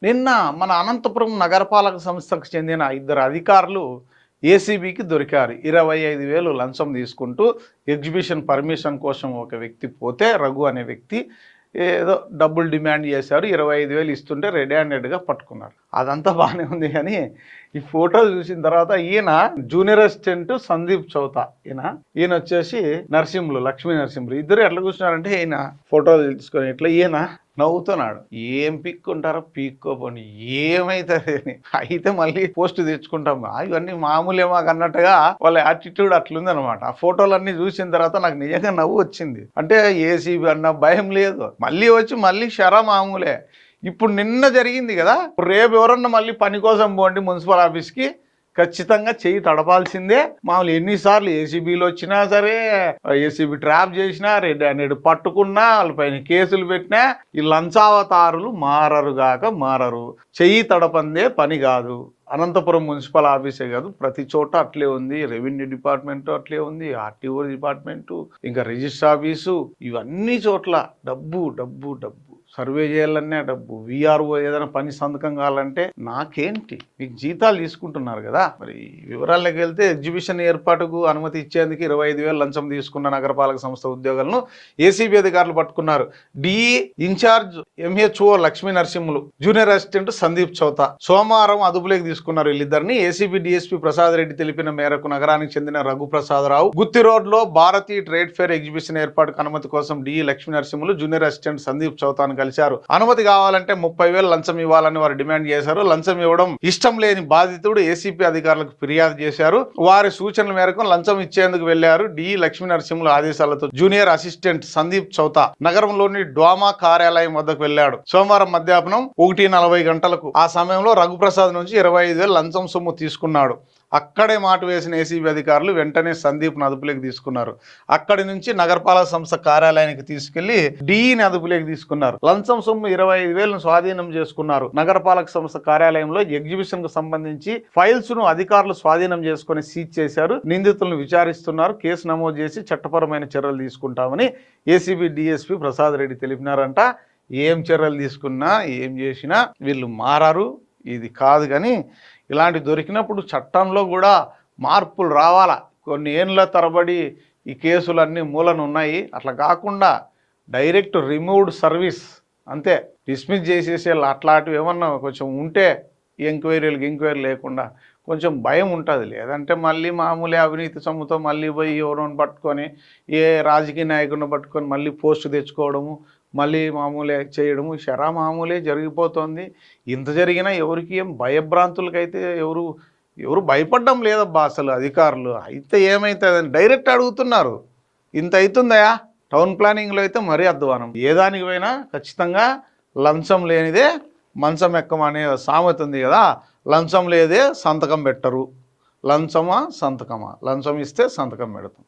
నిన్న మన అనంతపురం నగరపాలక సంస్థకు చెందిన ఇద్దరు అధికారులు ఏసీబీకి దొరికారు. 25,000 లంచం తీసుకుంటూ ఎగ్జిబిషన్ పర్మిషన్ కోసం ఒక వ్యక్తి పోతే, రఘు అనే వ్యక్తి ఏదో డబ్బులు డిమాండ్ చేశారు. 25,000 ఇస్తుంటే రెడ్ హ్యాండెడ్గా పట్టుకున్నారు. అదంతా బాగానే ఉంది, కానీ ఈ ఫోటోలు చూసిన తర్వాత ఈయన జూనియర్ అసిస్టెంట్ సందీప్ చౌతా, ఈయన వచ్చేసి నరసింహులు, లక్ష్మీ నరసింహులు. ఇద్దరు ఎట్లా కూర్చున్నారంటే, ఈయన ఫోటోలు తీసుకొని ఇట్లా ఈయన నవ్వుతున్నాడు. ఏం పీక్కుంటారో పీక్కోపోండి, ఏమైతుంది అయితే మళ్ళీ పోస్ట్ తెచ్చుకుంటాం, ఇవన్నీ మామూలే మాకు అన్నట్టుగా వాళ్ళ యాటిట్యూడ్ అట్లుందనమాట. ఆ ఫోటోలన్నీ చూసిన తర్వాత నాకు నిజంగా నవ్వు వచ్చింది. అంటే ఏసీబీ అన్న భయం లేదు, మళ్ళీ వచ్చి మళ్ళీ షరా మామూలే. ఇప్పుడు నిన్న జరిగింది కదా, రేపు ఎవరన్నా మళ్ళీ పని కోసం పోండి మున్సిపల్ ఆఫీస్కి, ఖచ్చితంగా చెయ్యి తడపాల్సిందే. మామూలు ఎన్నిసార్లు ఏసీబీలు వచ్చినా సరే, ఏసీబీ ట్రాప్ చేసినా, రెడ్ హ్యాండెడ్ పట్టుకున్నా, వాళ్ళపైన కేసులు పెట్టినా, ఈ లంచావతారులు మారరు. చెయ్యి తడపందే పని కాదు. అనంతపురం మున్సిపల్ ఆఫీసే కాదు, ప్రతి చోట అట్లే ఉంది. రెవెన్యూ డిపార్ట్మెంటు అట్లే ఉంది, ఆర్టీఓ డిపార్ట్మెంటు, ఇంకా రిజిస్టర్ ఆఫీసు, ఇవన్నీ చోట్ల డబ్బు డబ్బు డబ్బు. సర్వే చేయాలన్నా డబ్బు, వీఆర్ఓ ఏదైనా పని సంతకం కావాలంటే నాకేంటి, మీకు జీతాలు తీసుకుంటున్నారు కదా. మరి వివరాల్లోకి వెళ్తే, ఎగ్జిబిషన్ ఏర్పాటుకు అనుమతి ఇచ్చేందుకు 25,000 లంచం తీసుకున్న నగరపాలక సంస్థ ఉద్యోగులను ఏసీబీ అధికారులు పట్టుకున్నారు. DE incharge MHO Lakshmi Narasimhulu, junior assistant Sandeep Chautha సోమవారం అదుపులోకి తీసుకున్నారు. వీళ్ళిద్దరిని ఏసీబీ డీఎస్పీ ప్రసాద్ రెడ్డి తెలిపిన మేరకు నగరానికి చెందిన రఘుప్రసాదరావు గుత్తి రోడ్లో భారతీయ ట్రేడ్ ఫేర్ ఎగ్జిబిషన్ ఏర్పాటుకు అనుమతి కోసం DE Lakshmi Narasimhulu, junior assistant Sandeep Chautanu కలిశారు. అనుమతి కావాలంటే 30,000 లంచం ఇవ్వాలని వారు డిమాండ్ చేశారు. లంచం ఇవ్వడం ఇష్టం లేని బాధితుడు ఏసీపీ అధికారులకు ఫిర్యాదు చేశారు. వారి సూచనల మేరకు లంచం ఇచ్చేందుకు వెళ్లారు. డి లక్ష్మీ నరసింహుల ఆదేశాలతో జూనియర్ అసిస్టెంట్ సందీప్ చౌతా నగరంలోని డ్వామా కార్యాలయం వద్దకు వెళ్లాడు. సోమవారం మధ్యాహ్నం 1:40 గంటలకు ఆ సమయంలో రఘుప్రసాద్ నుంచి 25,000 లంచం సొమ్ము తీసుకున్నాడు. అక్కడే మాటు వేసిన ఏసీబీ అధికారులు వెంటనే సందీప్ను అదుపులోకి తీసుకున్నారు. అక్కడి నుంచి నగరపాలక సంస్థ కార్యాలయానికి తీసుకెళ్లి డీఈని అదుపులోకి తీసుకున్నారు. లంచం సొమ్ము 25,000 స్వాధీనం చేసుకున్నారు. నగరపాలక సంస్థ కార్యాలయంలో ఎగ్జిబిషన్ కు సంబంధించి ఫైల్స్ ను అధికారులు స్వాధీనం చేసుకుని సీజ్ చేశారు. నిందితులను విచారిస్తున్నారు. కేసు నమోదు చేసి చట్టపరమైన చర్యలు తీసుకుంటామని ఏసీబీ డీఎస్పీ ప్రసాద్ రెడ్డి తెలిపినారంట. ఏం చర్యలు తీసుకున్నా, ఏం చేసినా వీళ్ళు మారారు. ఇది కాదు, కానీ ఇలాంటి దొరికినప్పుడు చట్టంలో కూడా మార్పులు రావాలా. కొన్ని ఏళ్ళ తరబడి ఈ కేసులన్నీ మూలన ఉన్నాయి. అట్లా కాకుండా డైరెక్ట్ రిమూవ్డ్ సర్వీస్, అంతే డిస్మిస్ చేసేసే అట్లాంటివి ఏమన్నా కొంచెం ఉంటే ఎంక్వైరీలు లేకుండా కొంచెం భయం ఉంటుంది. లేదంటే మళ్ళీ మామూలే అవినీతి సొమ్ముతో మళ్ళీ పోయి ఎవరిని పట్టుకొని, ఏ రాజకీయ నాయకుడిని పట్టుకొని మళ్ళీ పోస్టు తెచ్చుకోవడము, మళ్ళీ మామూలే చేయడము, షరా మామూలే జరిగిపోతుంది. ఇంత జరిగినా ఎవరికి ఏం భయభ్రాంతులకైతే ఎవరు భయపడడం లేదబ్బా అసలు. అధికారులు అయితే ఏమవుతుందని డైరెక్ట్ అడుగుతున్నారు. ఇంత అవుతుందయా? టౌన్ ప్లానింగ్లో అయితే మరీ అధ్వానం. ఏ దానికి పోయినా ఖచ్చితంగా లంచం లేనిదే మంచం ఎక్కమనే సామెత ఉంది కదా. లంచం లేదే సంతకం పెట్టరు. లంచమా సంతకమా? లంచం ఇస్తే సంతకం పెడతాం.